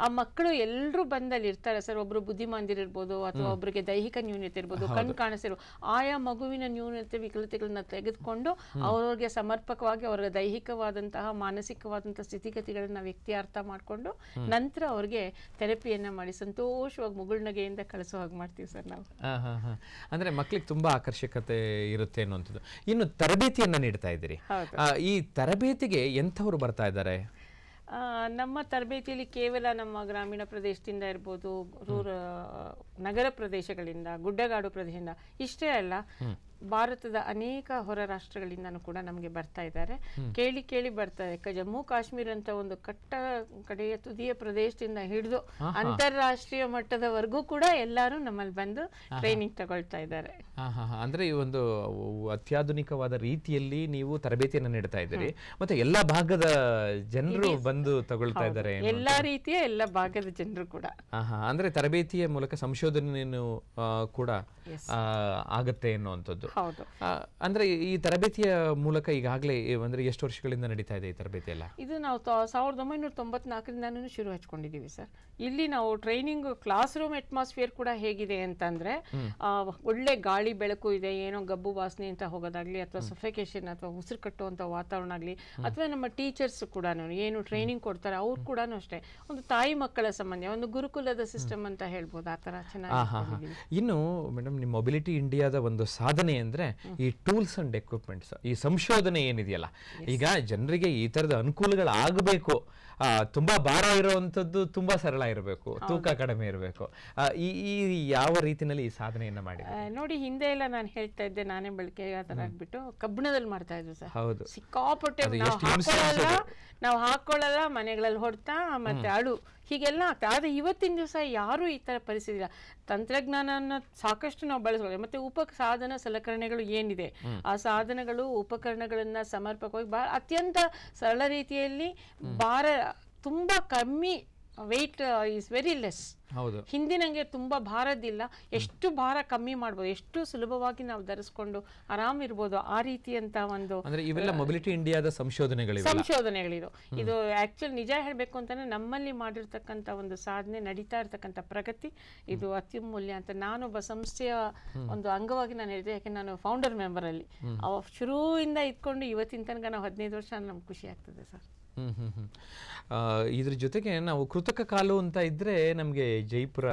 ಆ ಮಕ್ಕಳು ಎಲ್ಲರೂ ಬಂದಲ್ಲಿ ಇರ್ತಾರೆ ಸರ್. ಒಬ್ರು ಬುದ್ಧಿಮಾಂದಿರಿರ್ಬೋದು ಅಥವಾ ಒಬ್ಬರಿಗೆ ದೈಹಿಕ ನ್ಯೂನತೆ ಇರ್ಬೋದು, ಕಣ್ ಕಾಣಿಸಿರ್ಬೋದು. ಆಯಾ ಮಗುವಿನ ನ್ಯೂನತೆ ವಿಕಲತೆಗಳನ್ನ ತೆಗೆದುಕೊಂಡು ಅವ್ರಿಗೆ ಸಮರ್ಪಕವಾಗಿ ಅವರ ದೈಹಿಕವಾದಂತಹ ಮಾನಸಿಕವಾದಂತಹ ಸ್ಥಿತಿಗತಿಗಳನ್ನ ವ್ಯಕ್ತಿ ಅರ್ಥ ಮಾಡಿಕೊಂಡು ನಂತರ ಅವ್ರಿಗೆ ಥೆರಪಿಯನ್ನ ಮಾಡಿ ಸಂತೋಷವಾಗಿ ಮುಗುಳ್ನಗೆಯಿಂದ ಕಳಿಸೋ ಹಾಗೆ ಮಾಡ್ತೀವಿ ಸರ್ ನಾವು. ಅಂದ್ರೆ ಮಕ್ಕಳಿಗೆ ತುಂಬಾ ಆಕರ್ಷಕತೆ ಇರುತ್ತೆ ಅನ್ನುವಂಥದ್ದು. ಇನ್ನು ತರಬೇತಿಯನ್ನ ನೀಡ್ತಾ ಇದ್ದೀರಿ, ಈ ತರಬೇತಿಗೆ ಎಂಥವ್ರು ಬರ್ತಾ ಇದ್ದಾರೆ? ನಮ್ಮ ತರಬೇತಿಯಲ್ಲಿ ಕೇವಲ ನಮ್ಮ ಗ್ರಾಮೀಣ ಪ್ರದೇಶದಿಂದ ಇರ್ಬೋದು, ನಗರ ಪ್ರದೇಶಗಳಿಂದ, ಗುಡ್ಡಗಾಡು ಪ್ರದೇಶದಿಂದ ಇಷ್ಟೇ ಅಲ್ಲ, ಭಾರತದ ಅನೇಕ ಹೊರ ರಾಷ್ಟ್ರಗಳಿಂದನೂ ಕೂಡ ನಮಗೆ ಬರ್ತಾ ಇದ್ದಾರೆ. ಕೇಳಿ ಕೇಳಿ ಬರ್ತಾರೆ. ಜಮ್ಮು ಕಾಶ್ಮೀರ ಅಂತ ಒಂದು ಕಡೆಯ ತುದಿಯ ಪ್ರದೇಶದಿಂದ ಹಿಡಿದು ಅಂತಾರಾಷ್ಟ್ರೀಯ ಮಟ್ಟದವರೆಗೂ ಕೂಡ ಎಲ್ಲರೂ ನಮ್ಮಲ್ಲಿ ಬಂದು ಟ್ರೈನಿಂಗ್ ತಗೊಳ್ತಾ ಇದ್ದಾರೆ. ಅಂದ್ರೆ ಈ ಒಂದು ಅತ್ಯಾಧುನಿಕವಾದ ರೀತಿಯಲ್ಲಿ ನೀವು ತರಬೇತಿಯನ್ನು ನೀಡ್ತಾ ಇದ್ದೀರಿ, ಮತ್ತೆ ಎಲ್ಲಾ ಭಾಗದ ಜನರು ಬಂದು ತಗೊಳ್ತಾ ಇದ್ದಾರೆ. ಎಲ್ಲಾ ರೀತಿಯ ಎಲ್ಲ ಭಾಗದ ಜನರು ಕೂಡ. ಅಂದ್ರೆ ತರಬೇತಿಯ ಮೂಲಕ ಸಂಶೋಧನೆಯನ್ನು ಕೂಡ ಆಗತ್ತೆ ಎನ್ನುವಂಥದ್ದು. ಅಂದ್ರೆ ಈ ತರಬೇತಿಯ ಮೂಲಕ ಈಗಾಗಲೇ ಅಂದ್ರೆ ಎಷ್ಟು ವರ್ಷಗಳಿಂದ ನಡೀತಾ ಇದೆ ಈ ತರಬೇತಿ ಎಲ್ಲ? ಇದು ನಾವು 1994ರಿಂದನೂ ಶುರು ಹಚ್ಕೊಂಡಿದೀವಿ ಸರ್. ಇಲ್ಲಿ ನಾವು ಟ್ರೈನಿಂಗ್ ಕ್ಲಾಸ್ ರೂಮ್ ಅಟ್ಮಾಸ್ಫಿಯರ್ ಕೂಡ ಹೇಗಿದೆ ಅಂತಂದ್ರೆ, ಒಳ್ಳೆ ಗಾಳಿ ಬೆಳಕು ಇದೆ, ಏನೋ ಗಬ್ಬು ವಾಸನೆ ಅಂತ ಹೋಗೋದಾಗ್ಲಿ ಅಥವಾ ಸಫಿಕೇಶನ್ ಅಥವಾ ಉಸಿರು ಕಟ್ಟುವಂತ ವಾತಾವರಣ ಆಗ್ಲಿ, ಅಥವಾ ನಮ್ಮ ಟೀಚರ್ಸ್ ಕೂಡ ಏನು ಟ್ರೈನಿಂಗ್ ಕೊಡ್ತಾರೆ ಅವ್ರು ಕೂಡ ಅಷ್ಟೇ ಒಂದು ತಾಯಿ ಮಕ್ಕಳ ಸಂಬಂಧ, ಒಂದು ಗುರುಕುಲದ ಸಿಸ್ಟಮ್ ಅಂತ ಹೇಳ್ಬೋದು. ಆ ತರ ಚೆನ್ನಾಗಿ. ಇನ್ನು ಮೇಡಮ್, ನಿಮ್ಮ ಮೊಬಿಲಿಟಿ ಇಂಡಿಯಾದ ಒಂದು ಸಾಧನೆ ಅಂದ್ರೆ ಈ ಟೂಲ್ಸ್ ಅಂಡ್ ಎಕ್ವಿಪ್ಮೆಂಟ್ಸ್, ಈ ಸಂಶೋಧನೆ ಏನಿದೆಯಲ್ಲ, ಈಗ ಜನರಿಗೆ ಈ ತರದ ಅನುಕೂಲಗಳಾಗಬೇಕು. ತುಂಬಾ ಭಾರ ಇರುವಂತದ್ದು ತುಂಬಾ ಸರಳ ಇರಬೇಕು, ತೂಕ ಕಡಿಮೆ ಇರಬೇಕು. ಈ ಯಾವ ರೀತಿನಲ್ಲಿ ಈ ಸಾಧನೆಯನ್ನ ಮಾಡಿ ನೋಡಿ, ಹಿಂದೆ ಎಲ್ಲ ನಾನು ಹೇಳ್ತಾ ಇದ್ದೆ, ನಾನೇ ಬಳಕೆ ತರ ಆಗ್ಬಿಟ್ಟು ಕಬ್ಬಿಣದಲ್ಲಿ ಮಾಡ್ತಾ ಇದ್ವಿ ಸರ್. ಹೌದು, ಸಿಕ್ಕಾಪಟ್ಟೆ ನಾವು ಹಾಕೊಳ್ಳಲ್ಲ, ಮನೆಗಳಲ್ಲಿ ಹೊಡ್ತಾ ಮತ್ತೆ ಅಳು ಹೀಗೆಲ್ಲ ಆಗ್ತದೆ. ಆದ್ರೆ ಇವತ್ತಿನ ದಿವಸ ಯಾರು ಈ ತರ ಪರಿಸ್ಥಿತಿ ಇಲ್ಲ. ತಂತ್ರಜ್ಞಾನ ಸಾಕಷ್ಟು ನಾವು ಬಳಸ್ಕೊಳ್ಳಿ, ಮತ್ತೆ ಸಾಧನ ಸಲಕರಣೆಗಳು ಏನಿದೆ ಆ ಸಾಧನಗಳು ಉಪಕರಣಗಳನ್ನ ಸಮರ್ಪಕವಾಗಿ ಅತ್ಯಂತ ಸರಳ ರೀತಿಯಲ್ಲಿ ಭಾರ ತುಂಬಾ ಕಮ್ಮಿ, ವೆಯ್ಟ್ ಈಸ್ ವೆರಿ ಲೆಸ್. ಹೌದು, ಹಿಂದಿನಂಗೆ ತುಂಬಾ ಭಾರದಿಲ್ಲ, ಎಷ್ಟು ಭಾರ ಕಮ್ಮಿ ಮಾಡ್ಬೋದು, ಎಷ್ಟು ಸುಲಭವಾಗಿ ನಾವು ಧರಿಸ್ಕೊಂಡು ಆರಾಮ್ ಇರ್ಬೋದು. ಆ ರೀತಿಯಂತ ಒಂದು ಅಂದ್ರೆ ಇವೆಲ್ಲ ಮೊಬಿಲಿಟಿ ಇಂಡಿಯಾದ ಸಂಶೋಧನೆಗಳಿದು. ಇದು ಆಕ್ಚುಲಿ ನಿಜ ಹೇಳ್ಬೇಕು ಅಂತಂದ್ರೆ ನಮ್ಮಲ್ಲಿ ಮಾಡಿರ್ತಕ್ಕಂಥ ಒಂದು ಸಾಧನೆ, ನಡೀತಾ ಇರ್ತಕ್ಕಂಥ ಪ್ರಗತಿ ಇದು ಅತ್ಯಮೂಲ್ಯ ಅಂತ ನಾನೊಬ್ಬ ಸಂಸ್ಥೆಯ ಒಂದು ಅಂಗವಾಗಿ ನಾನು ಹೇಳಿದೆ. ಯಾಕೆ ನಾನು ಫೌಂಡರ್ ಮೆಂಬರ್ ಅಲ್ಲಿ ಶುರುವಿಂದ ಇಟ್ಕೊಂಡು ಇವತ್ತಿನ ತನಕ ನಾವು 15 ವರ್ಷ ನಮ್ಗೆ ಖುಷಿ ಆಗ್ತದೆ ಸರ್. ಇದ್ರ ಜೊತೆಗೆ ನಾವು ಕೃತಕ ಕಾಲು ಅಂತ ಇದ್ರೆ ನಮ್ಗೆ ಜೈಪುರ